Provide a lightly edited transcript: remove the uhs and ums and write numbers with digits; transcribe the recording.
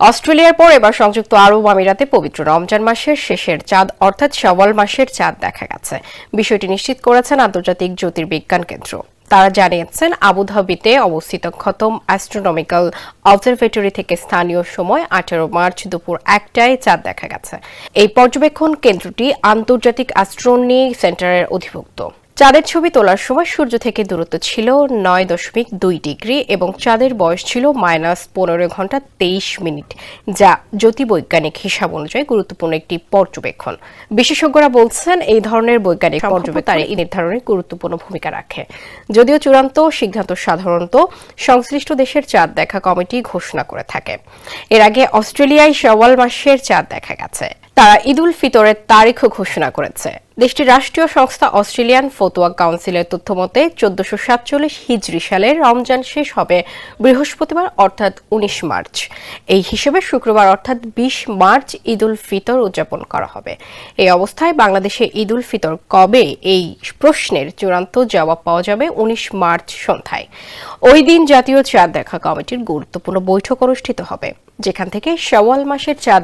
অস্ট্রেলিয়ার পর এবার সংযুক্ত আরব আমিরাতে পবিত্র রমজান মাসের শেষের চাঁদ অর্থাৎ শাওয়াল মাসের চাঁদ দেখা গেছে। বিষয়টি নিশ্চিত করেছেন আন্তর্জাতিক জ্যোতির্বিজ্ঞান কেন্দ্র। তারা জানিয়েছেন আবুধাবিতে অবস্থিত খতম অ্যাস্ট্রোনমিক্যাল অবজারভেটরি থেকে স্থানীয় সময় 18 মার্চ দুপুর 1টায় চাঁদ দেখা গেছে। এই পর্যবেক্ষণ কেন্দ্রটি আন্তর্জাতিক অ্যাস্ট্রোনমি সেন্টারের অধিভুক্ত। চাঁদের ছবি তোলার সময় সূর্য থেকে দূরত্ব ছিল 9.2 ডিগ্রি এবং চাঁদের বয়স ছিল -15 ঘন্টা 23 মিনিট, যা জ্যোতির্বৈজ্ঞানিক হিসাব অনুযায়ী গুরুত্বপূর্ণ একটি পর্যবেক্ষণ। বিশেষজ্ঞরা বলছেন এই ধরনের বৈজ্ঞানিক পর্যবেক্ষণ নির্ধারণে গুরুত্বপূর্ণ ভূমিকা রাখে। যদিও চূড়ান্ত সিদ্ধান্ত সাধারণত সংশ্লিষ্ট দেশের চাঁদ দেখা কমিটি ঘোষণা করে থাকে। এর আগে অস্ট্রেলিয়ায় শাওয়াল মাসের চাঁদ দেখা গেছে। তারা ঈদ উল ফিতরের তারিখও ঘোষণা করেছে। দেশটির রাষ্ট্রীয় সংস্থা অস্ট্রেলিয়ান ফতোয়া কাউন্সিলের তথ্যমতে 1447 হিজরি সালের রমজান শেষ হবে বৃহস্পতিবার অর্থাৎ 19 মার্চ। এই হিসেবে শুক্রবার অর্থাৎ 20 মার্চ ঈদ উল ফিতর উদযাপন করা হবে। এই অবস্থায় বাংলাদেশে ঈদ উল ফিতর কবে, এই প্রশ্নের চূড়ান্ত জবাব পাওয়া যাবে 19 মার্চ সন্ধ্যায়। ওই দিন জাতীয় চাঁদ দেখা কমিটির গুরুত্বপূর্ণ বৈঠক অনুষ্ঠিত হবে, যেখান থেকে শাওয়াল মাসের চাঁদ